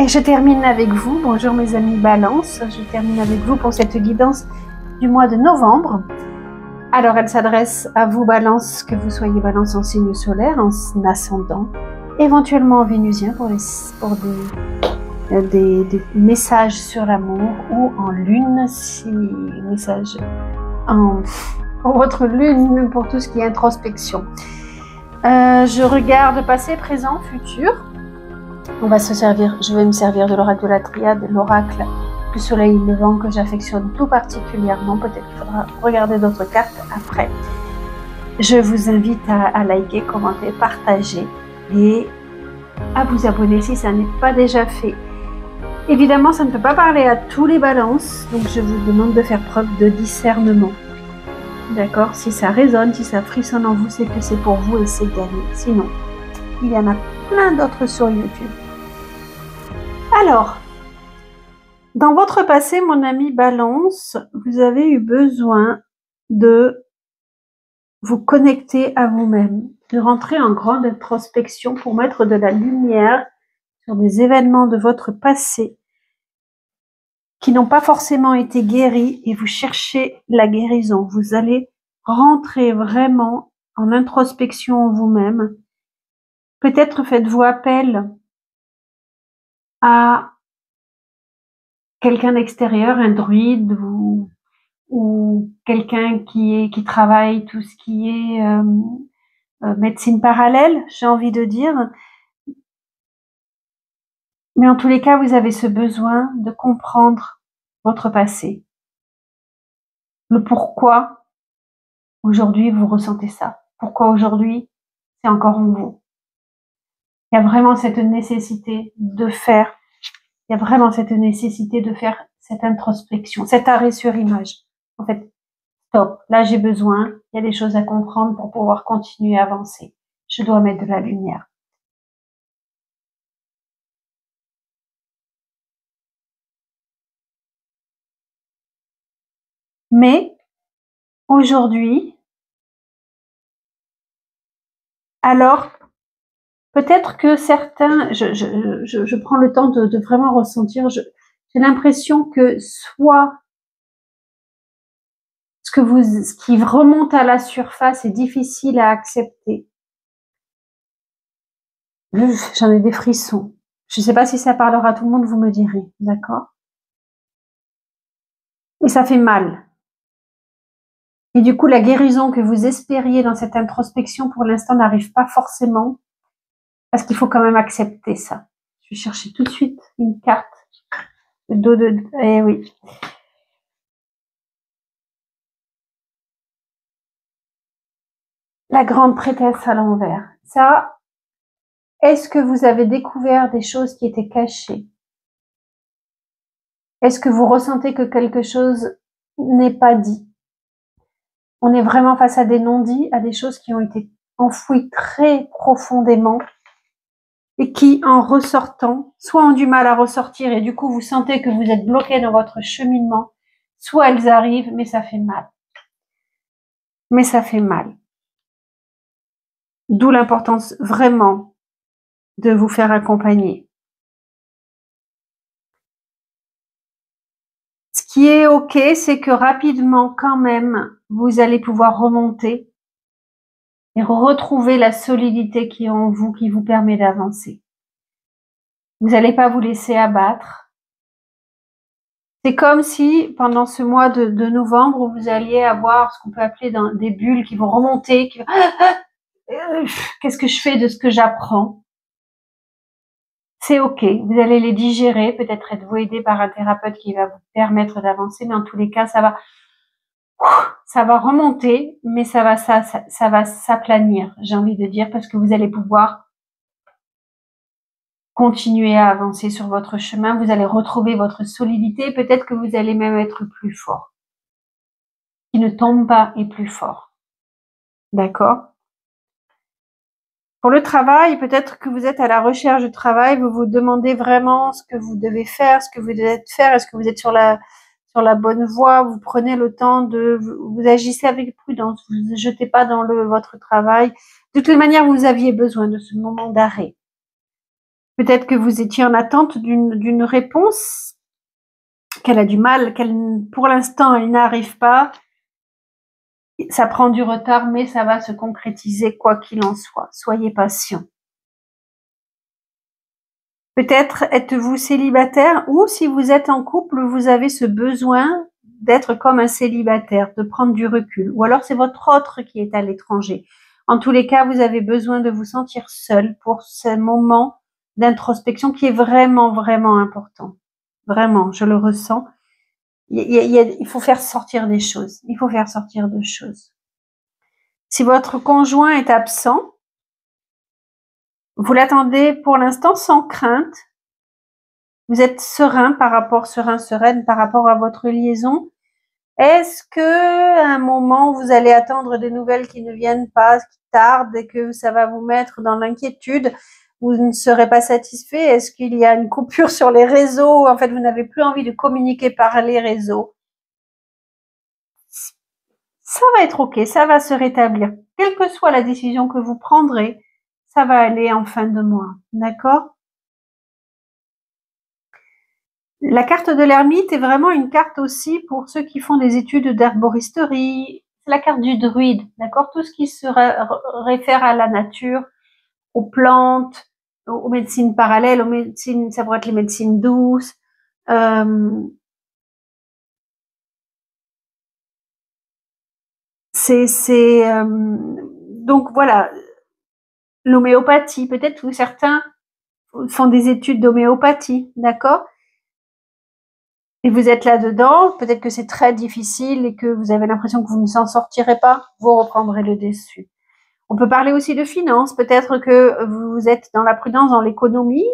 Et je termine avec vous, bonjour mes amis Balance, je termine avec vous pour cette guidance du mois de novembre. Alors elle s'adresse à vous Balance, que vous soyez Balance en signe solaire, en ascendant, éventuellement en vénusien pour des messages sur l'amour, ou en lune, si message pour votre lune, pour tout ce qui est introspection. Je regarde passé, présent, futur. Je vais me servir de l'oracle de la triade, l'oracle du soleil levant que j'affectionne tout particulièrement. Peut-être qu'il faudra regarder d'autres cartes après. Je vous invite à liker, commenter, partager et à vous abonner si ça n'est pas déjà fait. Évidemment, ça ne peut pas parler à tous les balances, donc je vous demande de faire preuve de discernement. D'accord? Si ça résonne, si ça frissonne en vous, c'est que c'est pour vous et c'est gagné. Sinon, il y en a plein d'autres sur YouTube. Alors, dans votre passé, mon ami Balance, vous avez eu besoin de vous connecter à vous-même, de rentrer en grande introspection pour mettre de la lumière sur des événements de votre passé qui n'ont pas forcément été guéris et vous cherchez la guérison. Vous allez rentrer vraiment en introspection en vous-même. Peut-être faites-vous appel à quelqu'un d'extérieur, un druide ou quelqu'un qui travaille tout ce qui est médecine parallèle, j'ai envie de dire. Mais en tous les cas, vous avez ce besoin de comprendre votre passé. Le pourquoi aujourd'hui vous ressentez ça. Pourquoi aujourd'hui c'est encore en vous. Il y a vraiment cette nécessité de faire, cette introspection, cet arrêt sur image. En fait, stop, là j'ai besoin, il y a des choses à comprendre pour pouvoir continuer à avancer. Je dois mettre de la lumière. Mais aujourd'hui, alors peut-être que certains, je prends le temps de vraiment ressentir, j'ai l'impression que soit ce qui remonte à la surface est difficile à accepter. J'en ai des frissons. Je ne sais pas si ça parlera à tout le monde, vous me direz, d'accord? Et ça fait mal. Et du coup, la guérison que vous espériez dans cette introspection, pour l'instant, n'arrive pas forcément, parce qu'il faut quand même accepter ça. Je vais chercher tout de suite une carte. Le dos de... Eh oui. La grande prêtresse à l'envers. Ça, est-ce que vous avez découvert des choses qui étaient cachées? Est-ce que vous ressentez que quelque chose n'est pas dit? On est vraiment face à des non-dits, à des choses qui ont été enfouies très profondément et qui, en ressortant, soit ont du mal à ressortir et du coup vous sentez que vous êtes bloqué dans votre cheminement, soit elles arrivent, mais ça fait mal. Mais ça fait mal. D'où l'importance vraiment de vous faire accompagner. Ce qui est ok, c'est que rapidement quand même, vous allez pouvoir remonter et retrouver la solidité qui est en vous, qui vous permet d'avancer. Vous n'allez pas vous laisser abattre. C'est comme si, pendant ce mois de novembre, vous alliez avoir ce qu'on peut appeler des bulles qui vont remonter, qui vont... Qu'est-ce que je fais de ce que j'apprends? C'est ok, vous allez les digérer, peut-être êtes-vous aidé par un thérapeute qui va vous permettre d'avancer, mais en tous les cas, ça va remonter, mais ça va s'aplanir, j'ai envie de dire, parce que vous allez pouvoir continuer à avancer sur votre chemin, vous allez retrouver votre solidité, peut-être que vous allez même être plus fort. Qui ne tombe pas est plus fort. D'accord? Pour le travail, peut-être que vous êtes à la recherche de travail, vous vous demandez vraiment ce que vous devez faire, ce que vous devez faire, est-ce que vous êtes sur la bonne voie, vous prenez le temps vous agissez avec prudence, vous ne jetez pas dans votre travail. De toute manière, vous aviez besoin de ce moment d'arrêt. Peut-être que vous étiez en attente d'une réponse, qu'elle a du mal, pour l'instant, elle n'arrive pas. Ça prend du retard, mais ça va se concrétiser quoi qu'il en soit. Soyez patient. Peut-être êtes-vous célibataire ou si vous êtes en couple, vous avez ce besoin d'être comme un célibataire, de prendre du recul. Ou alors c'est votre autre qui est à l'étranger. En tous les cas, vous avez besoin de vous sentir seul pour ce moment d'introspection qui est vraiment, vraiment important. Vraiment, je le ressens. Il faut faire sortir des choses. Il faut faire sortir de choses. Si votre conjoint est absent, vous l'attendez pour l'instant sans crainte. Vous êtes sereine par rapport à votre liaison. Est-ce que à un moment vous allez attendre des nouvelles qui ne viennent pas, qui tardent et que ça va vous mettre dans l'inquiétude? Vous ne serez pas satisfait? Est-ce qu'il y a une coupure sur les réseaux? En fait, vous n'avez plus envie de communiquer par les réseaux. Ça va être ok, ça va se rétablir. Quelle que soit la décision que vous prendrez, ça va aller en fin de mois. D'accord? La carte de l'ermite est vraiment une carte aussi pour ceux qui font des études d'herboristerie. C'est la carte du druide, d'accord? Tout ce qui se réfère à la nature, aux plantes, aux médecines parallèles, aux médecines, ça pourrait être les médecines douces. Donc voilà, l'homéopathie. Peut-être que certains font des études d'homéopathie, d'accord? Et vous êtes là-dedans, peut-être que c'est très difficile et que vous avez l'impression que vous ne s'en sortirez pas, vous reprendrez le dessus. On peut parler aussi de finances, peut-être que vous êtes dans la prudence, dans l'économie,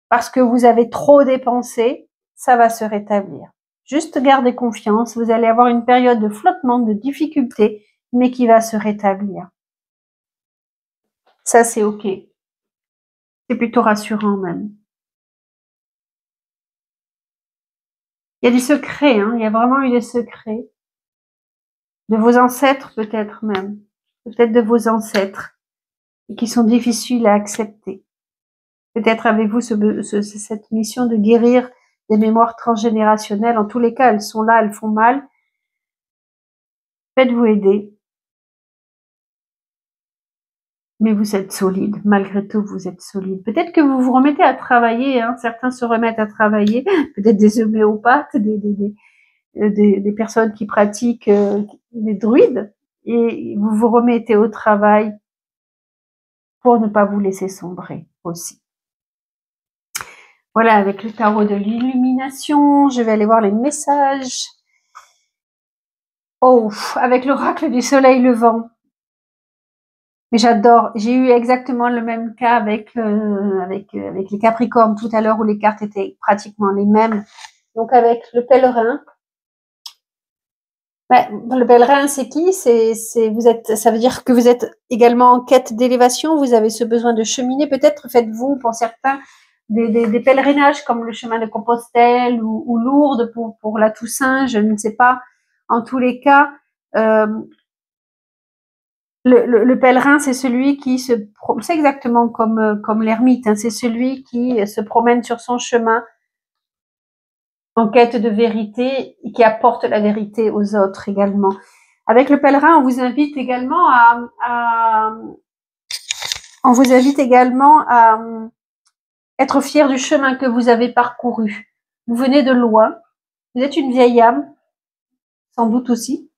parce que vous avez trop dépensé, ça va se rétablir. Juste gardez confiance, vous allez avoir une période de flottement, de difficulté, mais qui va se rétablir. Ça, c'est ok. C'est plutôt rassurant même. Il y a des secrets, hein, il y a vraiment eu des secrets. De vos ancêtres peut-être même. Peut-être de vos ancêtres. Et qui sont difficiles à accepter. Peut-être avez-vous cette mission de guérir des mémoires transgénérationnelles. En tous les cas, elles sont là, elles font mal. Faites-vous aider. Mais vous êtes solide. Malgré tout, vous êtes solide. Peut-être que vous vous remettez à travailler. Hein. Certains se remettent à travailler. Peut-être des homéopathes, des personnes qui pratiquent des druides. Et vous vous remettez au travail pour ne pas vous laisser sombrer aussi. Voilà, avec le tarot de l'illumination, je vais aller voir les messages. Oh, avec l'oracle du soleil levant. Mais j'adore. J'ai eu exactement le même cas avec les Capricornes tout à l'heure où les cartes étaient pratiquement les mêmes. Donc avec le pèlerin. Le pèlerin, c'est qui? Ça veut dire que vous êtes également en quête d'élévation. Vous avez ce besoin de cheminer. Peut-être faites-vous pour certains des pèlerinages comme le chemin de Compostelle ou Lourdes pour la Toussaint. Je ne sais pas. En tous les cas, le pèlerin, c'est celui qui c'est exactement comme l'ermite, hein, c'est celui qui se promène sur son chemin en quête de vérité et qui apporte la vérité aux autres également. Avec le pèlerin, on vous invite également à être fier du chemin que vous avez parcouru. Vous venez de loin, vous êtes une vieille âme, sans doute aussi.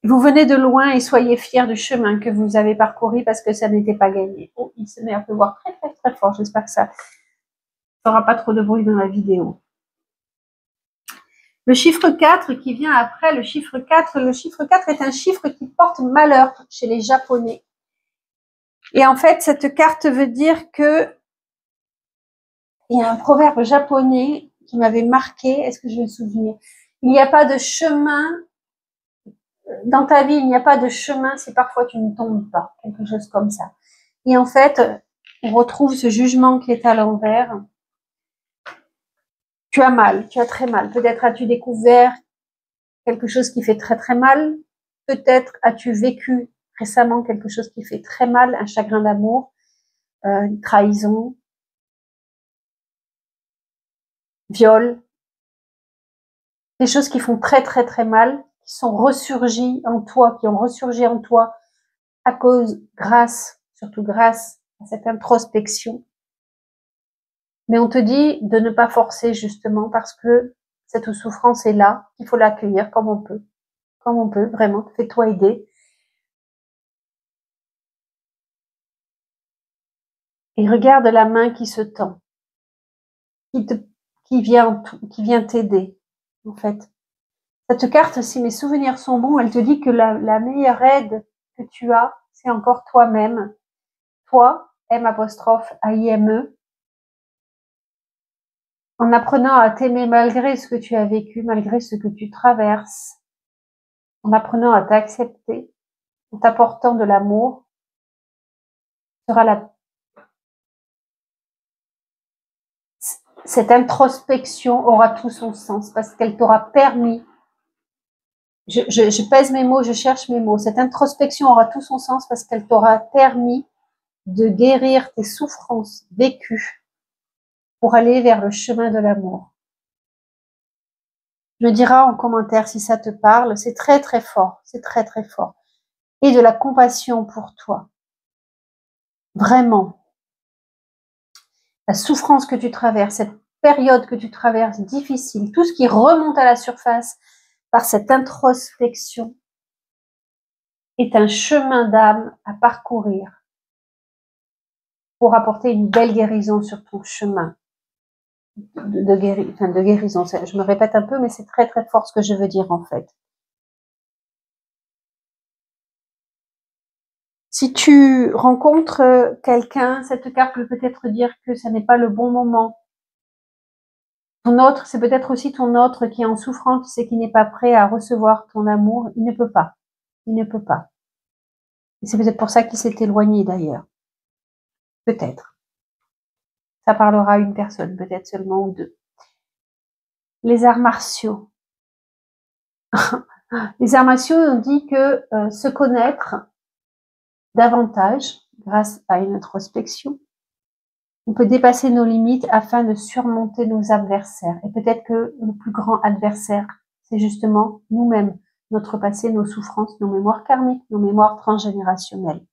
Vous venez de loin et soyez fiers du chemin que vous avez parcouru parce que ça n'était pas gagné. Oh, il se met à pleuvoir très très très fort. J'espère que ça ne fera pas trop de bruit dans la vidéo. Le chiffre 4 qui vient après le chiffre 4. Le chiffre 4 est un chiffre qui porte malheur chez les Japonais. Et en fait, cette carte veut dire que il y a un proverbe japonais qui m'avait marqué. Est-ce que je vais me souvenir? Il n'y a pas de chemin dans ta vie, il n'y a pas de chemin si parfois tu ne tombes pas, quelque chose comme ça. Et en fait, on retrouve ce jugement qui est à l'envers. Tu as mal, tu as très mal. Peut-être as-tu découvert quelque chose qui fait très très mal. Peut-être as-tu vécu récemment quelque chose qui fait très mal, un chagrin d'amour, une trahison. viol, des choses qui font très très très mal, qui sont ressurgies en toi, qui ont ressurgi en toi à cause, surtout grâce à cette introspection. Mais on te dit de ne pas forcer justement parce que cette souffrance est là, il faut l'accueillir comme on peut. Comme on peut, vraiment, fais-toi aider. Et regarde la main qui se tend, qui vient t'aider, en fait. Cette carte, si mes souvenirs sont bons, elle te dit que la meilleure aide que tu as, c'est encore toi-même. Toi, M'-A-I-M-E, en apprenant à t'aimer malgré ce que tu as vécu, malgré ce que tu traverses, en apprenant à t'accepter, en t'apportant de l'amour, cette introspection aura tout son sens parce qu'elle t'aura permis, je pèse mes mots, je cherche mes mots, cette introspection aura tout son sens parce qu'elle t'aura permis de guérir tes souffrances vécues pour aller vers le chemin de l'amour. Me diras en commentaire si ça te parle, c'est très très fort, c'est très très fort. Et de la compassion pour toi. Vraiment. La souffrance que tu traverses, cette période que tu traverses difficile, tout ce qui remonte à la surface par cette introspection est un chemin d'âme à parcourir pour apporter une belle guérison sur ton chemin de guérison. Je me répète un peu, mais c'est très très fort ce que je veux dire en fait. Si tu rencontres quelqu'un, cette carte peut peut-être dire que ce n'est pas le bon moment. Ton autre, c'est peut-être aussi ton autre qui est en souffrance et qui n'est pas prêt à recevoir ton amour. Il ne peut pas. Il ne peut pas. Et c'est peut-être pour ça qu'il s'est éloigné d'ailleurs. Peut-être. Ça parlera à une personne, peut-être seulement ou deux. Les arts martiaux. Les arts martiaux ont dit que se connaître davantage grâce à une introspection, on peut dépasser nos limites afin de surmonter nos adversaires. Et peut-être que le plus grand adversaire, c'est justement nous-mêmes, notre passé, nos souffrances, nos mémoires karmiques, nos mémoires transgénérationnelles.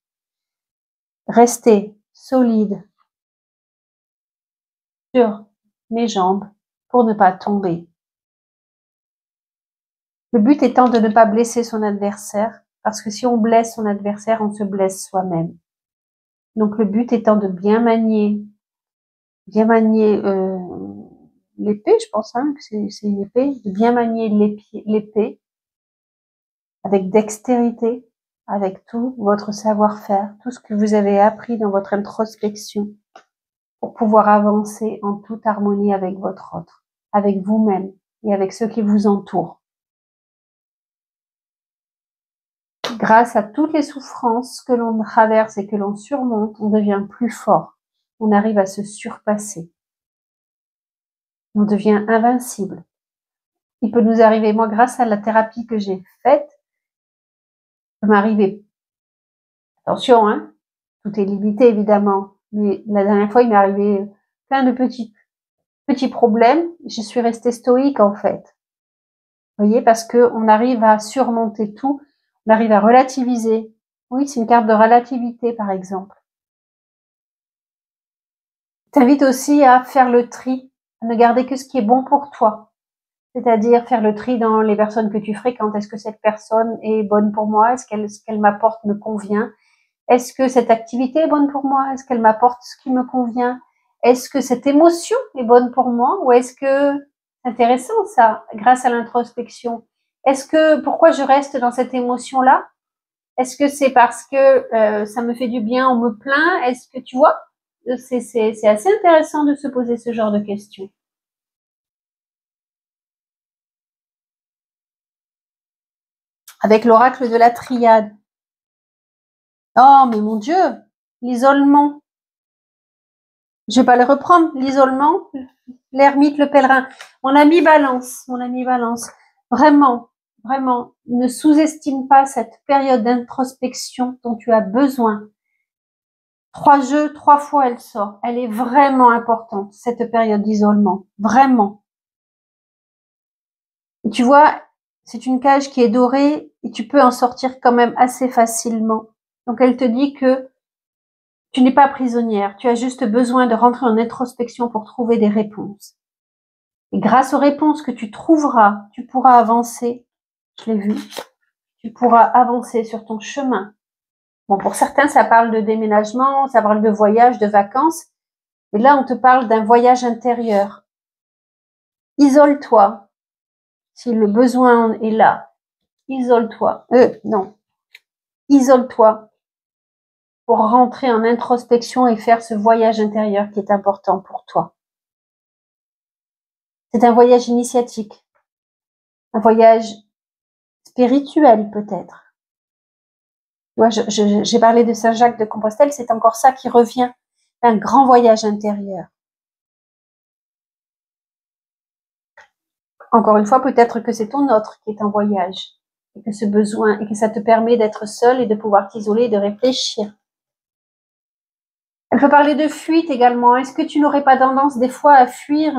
Rester solide sur mes jambes pour ne pas tomber. Le but étant de ne pas blesser son adversaire, parce que si on blesse son adversaire, on se blesse soi-même. Donc le but étant de bien manier l'épée, je pense que c'est une épée, de bien manier l'épée avec dextérité, avec tout votre savoir-faire, tout ce que vous avez appris dans votre introspection pour pouvoir avancer en toute harmonie avec votre autre, avec vous-même et avec ceux qui vous entourent. Grâce à toutes les souffrances que l'on traverse et que l'on surmonte, on devient plus fort. On arrive à se surpasser. On devient invincible. Il peut nous arriver, moi, grâce à la thérapie que j'ai faite, il peut m'arriver, attention, hein, tout est limité évidemment, mais la dernière fois, il m'est arrivé plein de petits problèmes. Je suis restée stoïque en fait. Vous voyez, parce que on arrive à surmonter tout, on arrive à relativiser. Oui, c'est une carte de relativité par exemple. T'invite aussi à faire le tri, à ne garder que ce qui est bon pour toi. C'est-à-dire faire le tri dans les personnes que tu fréquentes. Est-ce que cette personne est bonne pour moi? Est-ce ce qu'elle m'apporte me convient? Est-ce que cette activité est bonne pour moi? Est-ce qu'elle m'apporte ce qui me convient? Est-ce que cette émotion est bonne pour moi? Ou est-ce que, c'est intéressant ça, grâce à l'introspection, pourquoi je reste dans cette émotion-là? Est-ce que c'est parce que ça me fait du bien, on me plaint? Est-ce que tu vois? C'est assez intéressant de se poser ce genre de questions. Avec l'oracle de la triade. Oh, mais mon Dieu, l'isolement. Je vais pas le reprendre, l'isolement, l'ermite, le pèlerin. Mon ami Balance. Vraiment, vraiment, ne sous-estime pas cette période d'introspection dont tu as besoin. 3 fois elle sort. Elle est vraiment importante, cette période d'isolement. Vraiment. Et tu vois, c'est une cage qui est dorée et tu peux en sortir quand même assez facilement. Donc elle te dit que tu n'es pas prisonnière, tu as juste besoin de rentrer en introspection pour trouver des réponses. Et grâce aux réponses que tu trouveras, tu pourras avancer. Je l'ai vu. Tu pourras avancer sur ton chemin. Bon, pour certains, ça parle de déménagement, ça parle de voyage, de vacances. Et là, on te parle d'un voyage intérieur. Isole-toi. Si le besoin est là, isole-toi. Non. Isole-toi pour rentrer en introspection et faire ce voyage intérieur qui est important pour toi. C'est un voyage initiatique. Un voyage spirituel, peut-être. Moi, j'ai parlé de Saint-Jacques de Compostelle, c'est encore ça qui revient. Un grand voyage intérieur. Encore une fois, peut-être que c'est ton autre qui est en voyage. Et que ce besoin, et que ça te permet d'être seul et de pouvoir t'isoler et de réfléchir. Elle peut parler de fuite également. Est-ce que tu n'aurais pas tendance des fois à fuir?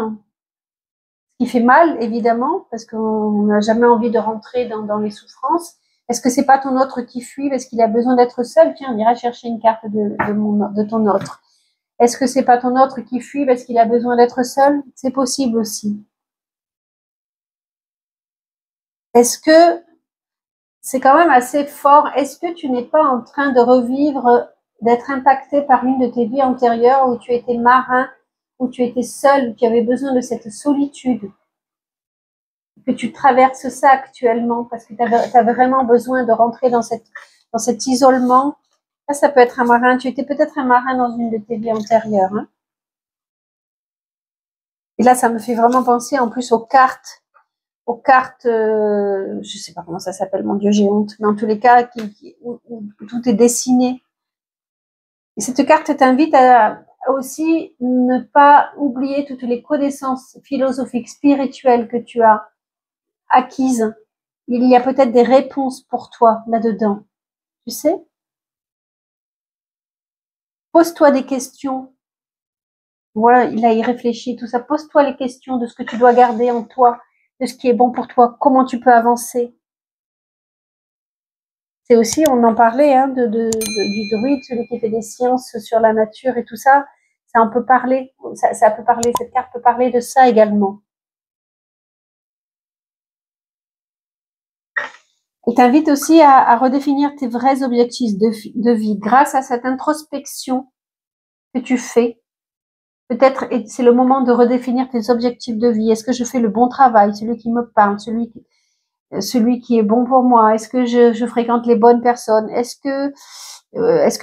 Ce qui fait mal, évidemment, parce qu'on n'a jamais envie de rentrer dans les souffrances. Est-ce que c'est pas ton autre qui fuit parce qu'il a besoin d'être seul? Tiens, on ira chercher une carte de ton autre. Est-ce que c'est pas ton autre qui fuit parce qu'il a besoin d'être seul? C'est possible aussi. Est-ce que c'est quand même assez fort? Est-ce que tu n'es pas en train de revivre, d'être impacté par une de tes vies antérieures où tu étais marin, où tu étais seul, où tu avais besoin de cette solitude? Que tu traverses ça actuellement parce que tu as vraiment besoin de rentrer dans cet isolement. Là, ça peut être un marin. Tu étais peut-être un marin dans une de tes vies antérieures. Hein. Et là, ça me fait vraiment penser en plus aux cartes, je sais pas comment ça s'appelle, mon Dieu, j'ai honte, mais en tous les cas, où tout est dessiné. Et cette carte t'invite à aussi ne pas oublier toutes les connaissances philosophiques, spirituelles que tu as acquises. Il y a peut-être des réponses pour toi là-dedans. Tu sais? Pose-toi des questions. Voilà, là, il réfléchit, tout ça. Pose-toi les questions de ce que tu dois garder en toi, de ce qui est bon pour toi, comment tu peux avancer. C'est aussi, on en parlait, hein, du druide, celui qui fait des sciences sur la nature et tout ça. Ça peut parler, ça peut parler, cette carte peut parler de ça également. Elle t'invite aussi à redéfinir tes vrais objectifs de vie grâce à cette introspection que tu fais. Peut-être c'est le moment de redéfinir tes objectifs de vie. Est-ce que je fais le bon travail, celui qui me parle, celui qui est bon pour moi? Est-ce que je fréquente les bonnes personnes? Est-ce que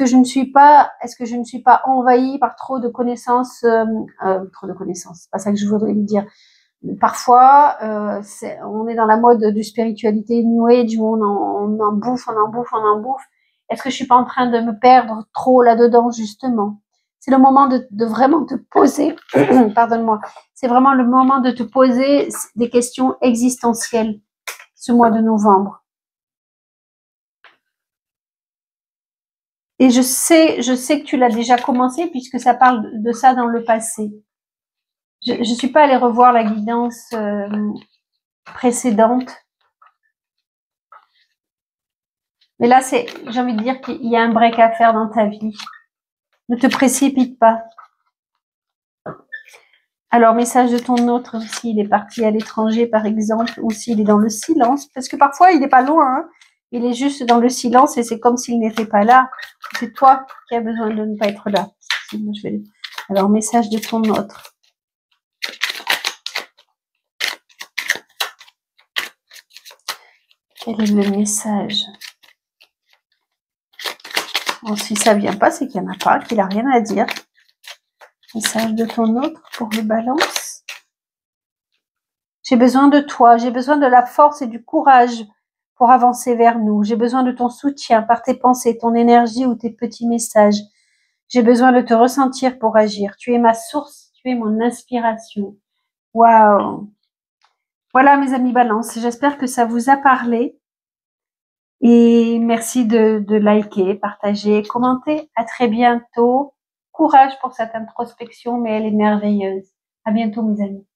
je ne suis pas envahie par trop de connaissances, c'est pas ça que je voudrais dire. Parfois, on est dans la mode du spiritualité New Age où on en bouffe. Est-ce que je suis pas en train de me perdre trop là-dedans, justement? C'est le moment de vraiment te poser, pardonne-moi, c'est vraiment le moment de te poser des questions existentielles ce mois de novembre. Et je sais que tu l'as déjà commencé puisque ça parle de ça dans le passé. Je suis pas allée revoir la guidance précédente. Mais là, j'ai envie de dire qu'il y a un break à faire dans ta vie. Ne te précipite pas. Alors, message de ton autre, s'il est parti à l'étranger, par exemple, ou s'il est dans le silence, parce que parfois, il n'est pas loin, hein. Il est juste dans le silence et c'est comme s'il n'était pas là. C'est toi qui as besoin de ne pas être là. Alors, message de ton autre. Quel est le message? Bon, si ça vient pas, c'est qu'il n'y en a pas, qu'il n'a rien à dire. Message de ton autre pour le balance. J'ai besoin de toi, j'ai besoin de la force et du courage pour avancer vers nous. J'ai besoin de ton soutien par tes pensées, ton énergie ou tes petits messages. J'ai besoin de te ressentir pour agir. Tu es ma source, tu es mon inspiration. Waouh! Voilà mes amis balance, j'espère que ça vous a parlé. Et merci de liker, partager, commenter. À très bientôt. Courage pour cette introspection, mais elle est merveilleuse. À bientôt mes amis.